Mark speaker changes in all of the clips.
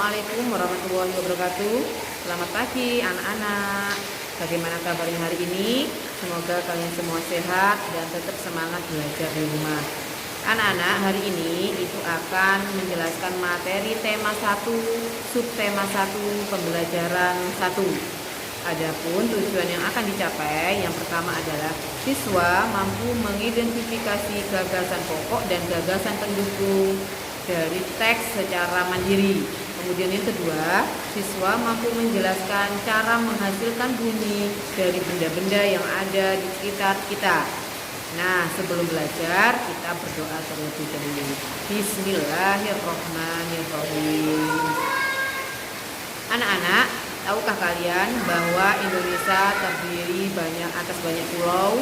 Speaker 1: Assalamualaikum warahmatullahi wabarakatuh. Selamat pagi anak-anak. Bagaimana kabarnya hari ini? Semoga kalian semua sehat dan tetap semangat belajar di rumah. Anak-anak, hari ini Ibu akan menjelaskan materi tema 1, subtema 1, pembelajaran 1. Adapun tujuan yang akan dicapai, yang pertama adalah siswa mampu mengidentifikasi gagasan pokok dan gagasan pendukung dari teks secara mandiri. Kemudian yang kedua, siswa mampu menjelaskan cara menghasilkan bunyi dari benda-benda yang ada di sekitar kita. Nah, sebelum belajar, kita berdoa terlebih dahulu. Bismillahirrahmanirrahim. Anak-anak, tahukah kalian bahwa Indonesia terdiri atas banyak pulau,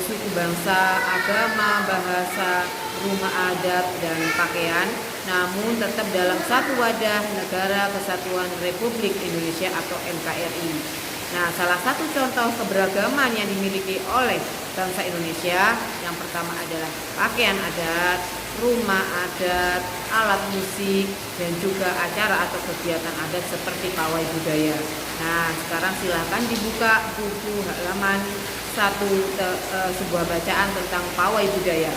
Speaker 1: suku bangsa, agama, bahasa, rumah adat, dan pakaian, namun tetap dalam satu wadah Negara Kesatuan Republik Indonesia atau NKRI. Nah, salah satu contoh keberagaman yang dimiliki oleh bangsa Indonesia yang pertama adalah pakaian adat, rumah adat, alat musik, dan juga acara atau kegiatan adat seperti pawai budaya. Nah, sekarang silahkan dibuka buku halaman 1, sebuah bacaan tentang pawai budaya.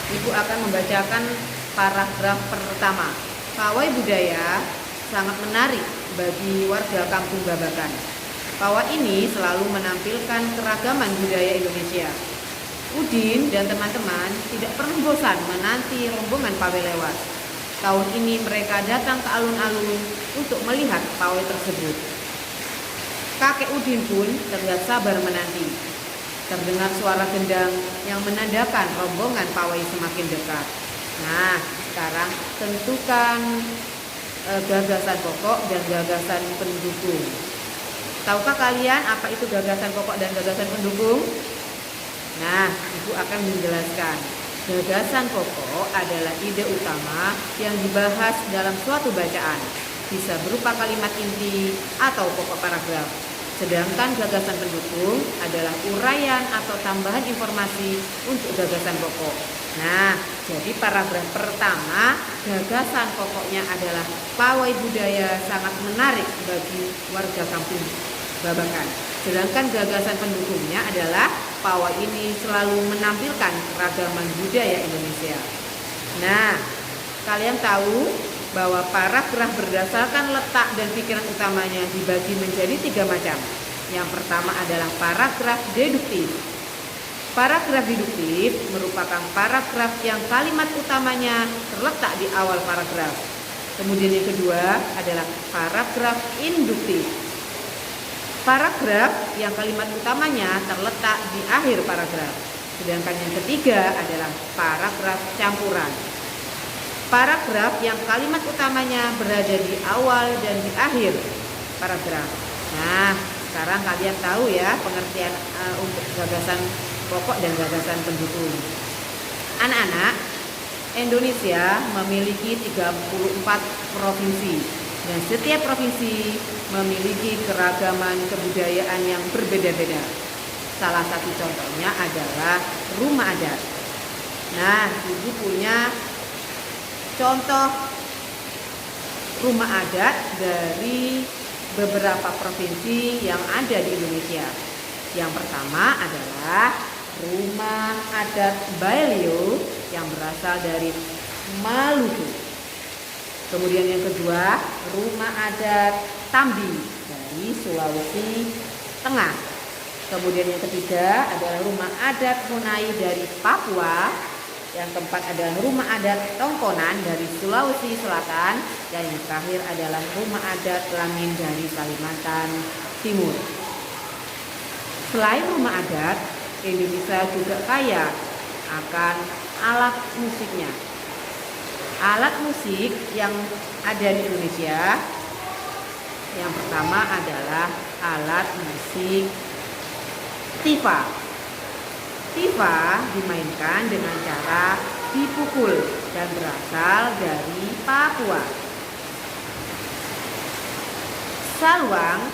Speaker 1: Ibu akan membacakan paragraf pertama. Pawai budaya sangat menarik bagi warga Kampung Babakan. Pawai ini selalu menampilkan keragaman budaya Indonesia. Udin dan teman-teman tidak pernah bosan menanti rombongan pawai lewat. Tahun ini mereka datang ke alun-alun untuk melihat pawai tersebut. Kakek Udin pun terlihat sabar menanti. Terdengar suara gendang yang menandakan rombongan pawai semakin dekat. Nah, sekarang tentukan gagasan pokok dan gagasan pendukung. Tahukah kalian apa itu gagasan pokok dan gagasan pendukung? Nah, Ibu akan menjelaskan. Gagasan pokok adalah ide utama yang dibahas dalam suatu bacaan. Bisa berupa kalimat inti atau pokok paragraf. Sedangkan gagasan pendukung adalah uraian atau tambahan informasi untuk gagasan pokok. Nah, jadi paragraf pertama, gagasan pokoknya adalah pawai budaya sangat menarik bagi warga Kampung Babakan. Sedangkan gagasan pendukungnya adalah pawai ini selalu menampilkan keragaman budaya Indonesia. Nah, kalian tahu bahwa paragraf berdasarkan letak dan pikiran utamanya dibagi menjadi 3 macam. Yang pertama adalah paragraf deduktif. Paragraf deduktif merupakan paragraf yang kalimat utamanya terletak di awal paragraf. Kemudian yang kedua adalah paragraf induktif. Paragraf yang kalimat utamanya terletak di akhir paragraf. Sedangkan yang ketiga adalah paragraf campuran. Paragraf yang kalimat utamanya berada di awal dan di akhir paragraf. Nah, sekarang kalian tahu ya pengertian untuk gagasan pokok dan gagasan pendukung. Anak-anak, Indonesia memiliki 34 provinsi dan setiap provinsi memiliki keragaman kebudayaan yang berbeda-beda. Salah satu contohnya adalah rumah adat. Nah, Ibu punya contoh rumah adat dari beberapa provinsi yang ada di Indonesia. Yang pertama adalah rumah adat Baelio yang berasal dari Maluku. Kemudian yang kedua, rumah adat Tambi dari Sulawesi Tengah. Kemudian yang ketiga adalah rumah adat Honai dari Papua. Yang keempat adalah rumah adat Tongkonan dari Sulawesi Selatan. Dan yang terakhir adalah rumah adat Langin dari Kalimantan Timur. Selain rumah adat, Indonesia juga kaya akan alat musiknya. Alat musik yang ada di Indonesia yang pertama adalah alat musik tifa. Tifa dimainkan dengan cara dipukul dan berasal dari Papua. Saluang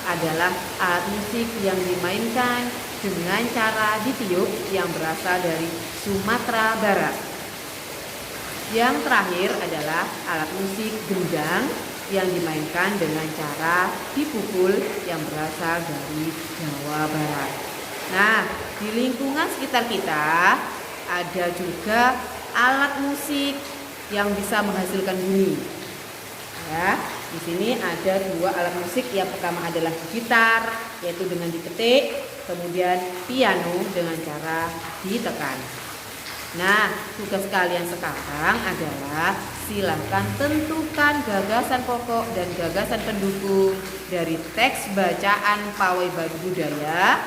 Speaker 1: adalah alat musik yang dimainkan dengan cara ditiup yang berasal dari Sumatera Barat. Yang terakhir adalah alat musik gendang yang dimainkan dengan cara dipukul yang berasal dari Jawa Barat. Nah, di lingkungan sekitar kita ada juga alat musik yang bisa menghasilkan bunyi. Ya, di sini ada dua alat musik. Yang pertama adalah gitar, yaitu dengan diketik, kemudian piano dengan cara ditekan. Nah, tugas kalian sekarang adalah silakan tentukan gagasan pokok dan gagasan pendukung dari teks bacaan Pawai Baru Budaya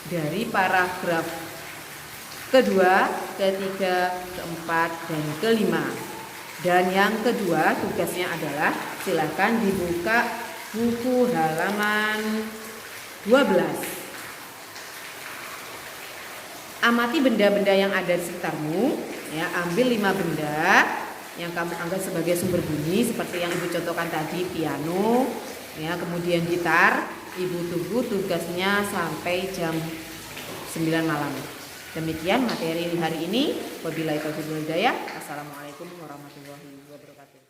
Speaker 1: dari paragraf kedua, ketiga, keempat, dan kelima. Dan yang kedua tugasnya adalah silakan dibuka buku halaman 12. Amati benda-benda yang ada di sekitarmu, ya, ambil 5 benda yang kamu anggap sebagai sumber bunyi seperti yang Ibu contohkan tadi, piano, ya, kemudian gitar. Ibu tunggu tugasnya sampai jam 9 malam. Demikian materi hari ini. Wabillahi taufiq wal hidayah. Assalamualaikum warahmatullahi wabarakatuh.